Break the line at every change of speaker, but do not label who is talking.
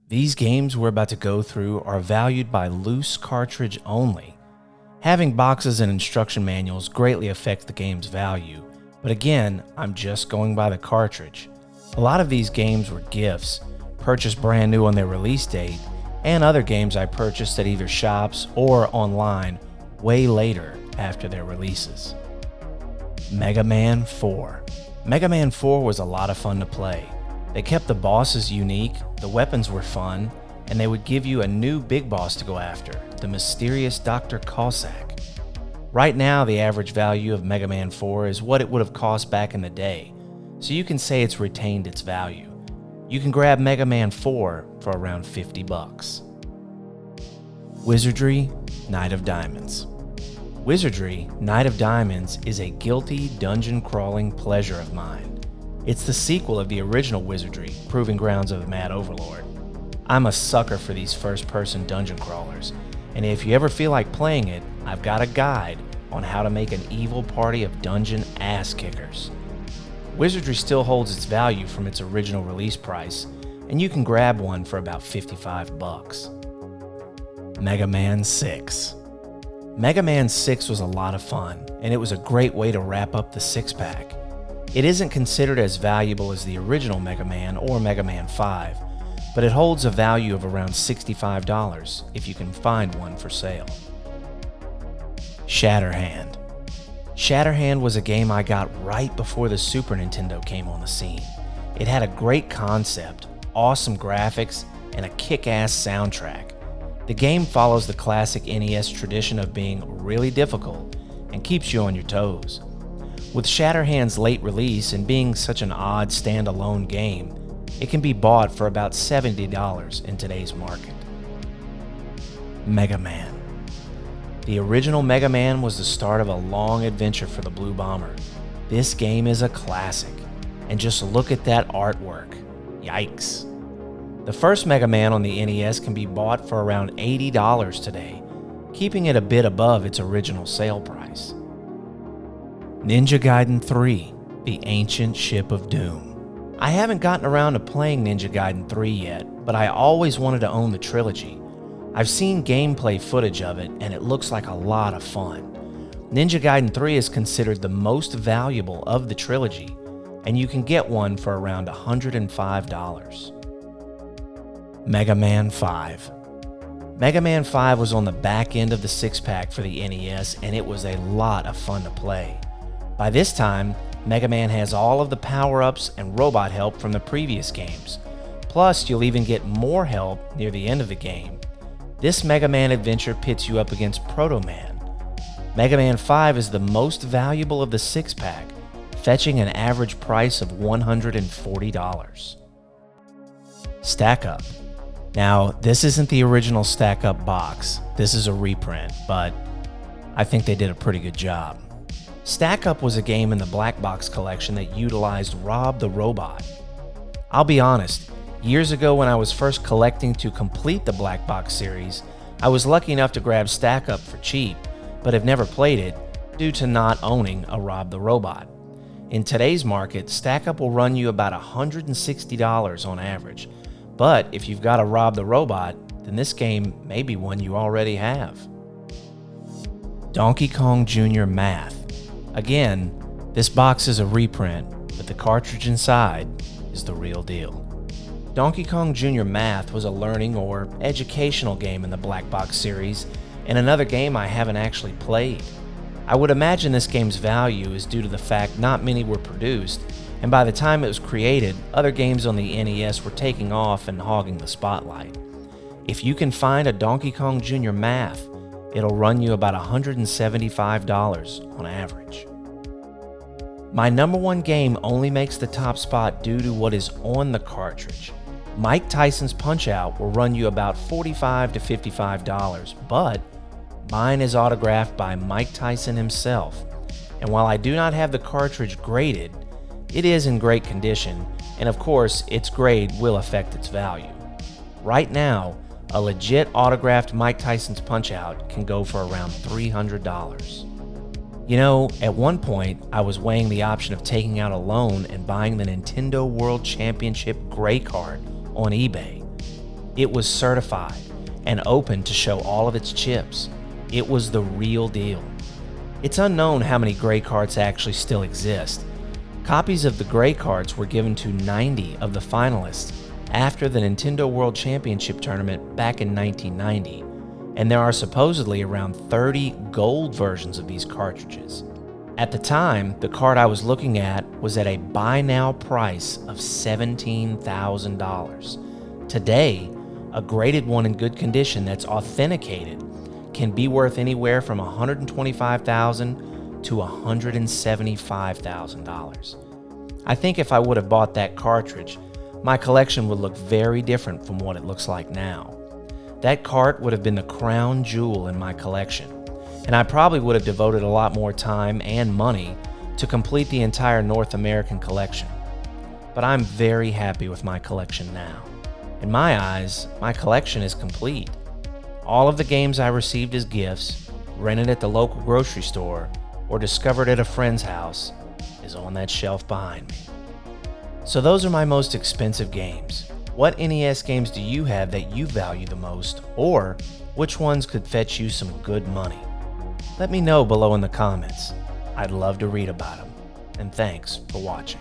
These games we're about to go through are valued by loose cartridge only. Having boxes and instruction manuals greatly affects the game's value, but again, I'm just going by the cartridge. A lot of these games were gifts, purchased brand new on their release date, and other games I purchased at either shops or online way later after their releases. Mega Man 4. Mega Man 4 was a lot of fun to play. They kept the bosses unique, the weapons were fun, and they would give you a new big boss to go after, the mysterious Dr. Cossack. Right now, the average value of Mega Man 4 is what it would have cost back in the day, so you can say it's retained its value. You can grab Mega Man 4 for around $50. Wizardry, Night of Diamonds. Wizardry, Night of Diamonds is a guilty dungeon-crawling pleasure of mine. It's the sequel of the original Wizardry, Proving Grounds of the Mad Overlord. I'm a sucker for these first-person dungeon crawlers, and if you ever feel like playing it, I've got a guide on how to make an evil party of dungeon ass-kickers. Wizardry still holds its value from its original release price, and you can grab one for about $55. Mega Man 6. Mega Man 6 was a lot of fun, and it was a great way to wrap up the six-pack. It isn't considered as valuable as the original Mega Man or Mega Man 5, but it holds a value of around $65 if you can find one for sale. Shatterhand. Shatterhand was a game I got right before the Super Nintendo came on the scene. It had a great concept, awesome graphics, and a kick-ass soundtrack. The game follows the classic NES tradition of being really difficult and keeps you on your toes. With Shatterhand's late release and being such an odd standalone game, it can be bought for about $70 in today's market. Mega Man. The original Mega Man was the start of a long adventure for the Blue Bomber. This game is a classic, and just look at that artwork. Yikes. The first Mega Man on the NES can be bought for around $80 today, keeping it a bit above its original sale price. Ninja Gaiden 3, The Ancient Ship of Doom. I haven't gotten around to playing Ninja Gaiden 3 yet, but I always wanted to own the trilogy. I've seen gameplay footage of it, and it looks like a lot of fun. Ninja Gaiden 3 is considered the most valuable of the trilogy, and you can get one for around $105. Mega Man 5. Mega Man 5 was on the back end of the six-pack for the NES, and it was a lot of fun to play. By this time, Mega Man has all of the power-ups and robot help from the previous games. Plus, you'll even get more help near the end of the game. This Mega Man adventure pits you up against Proto Man. Mega Man 5 is the most valuable of the six-pack, fetching an average price of $140. Stack Up. Now, this isn't the original Stack Up box. This is a reprint, but I think they did a pretty good job. Stack Up was a game in the Black Box collection that utilized Rob the Robot. I'll be honest, years ago when I was first collecting to complete the Black Box series, I was lucky enough to grab Stack Up for cheap, but have never played it due to not owning a Rob the Robot. In today's market, Stack Up will run you about $160 on average, but if you've got a Rob the Robot, then this game may be one you already have. Donkey Kong Jr. Math. Again, this box is a reprint, but the cartridge inside is the real deal. Donkey Kong Jr. Math was a learning or educational game in the Black Box series, and another game I haven't actually played. I would imagine this game's value is due to the fact not many were produced, and by the time it was created, other games on the NES were taking off and hogging the spotlight. If you can find a Donkey Kong Jr. Math, it'll run you about $175 on average. My number one game only makes the top spot due to what is on the cartridge. Mike Tyson's Punch-Out will run you about $45 to $55, but mine is autographed by Mike Tyson himself, and while I do not have the cartridge graded, it is in great condition, and of course, its grade will affect its value. Right now, a legit autographed Mike Tyson's Punch-Out can go for around $300. You know, at one point, I was weighing the option of taking out a loan and buying the Nintendo World Championship Gray card on eBay. It was certified and open to show all of its chips. It was the real deal. It's unknown how many gray carts actually still exist. Copies of the gray carts were given to 90 of the finalists after the Nintendo World Championship tournament back in 1990, and there are supposedly around 30 gold versions of these cartridges. At the time, the cart I was looking at was at a buy now price of $17,000. Today, a graded one in good condition that's authenticated can be worth anywhere from $125,000 to $175,000. I think if I would have bought that cartridge, my collection would look very different from what it looks like now. That cart would have been the crown jewel in my collection, and I probably would have devoted a lot more time and money to complete the entire North American collection. But I'm very happy with my collection now. In my eyes, my collection is complete. All of the games I received as gifts, rented at the local grocery store, or discovered at a friend's house is on that shelf behind me. So those are my most expensive games. What NES games do you have that you value the most, or which ones could fetch you some good money? Let me know below in the comments. I'd love to read about them. And thanks for watching.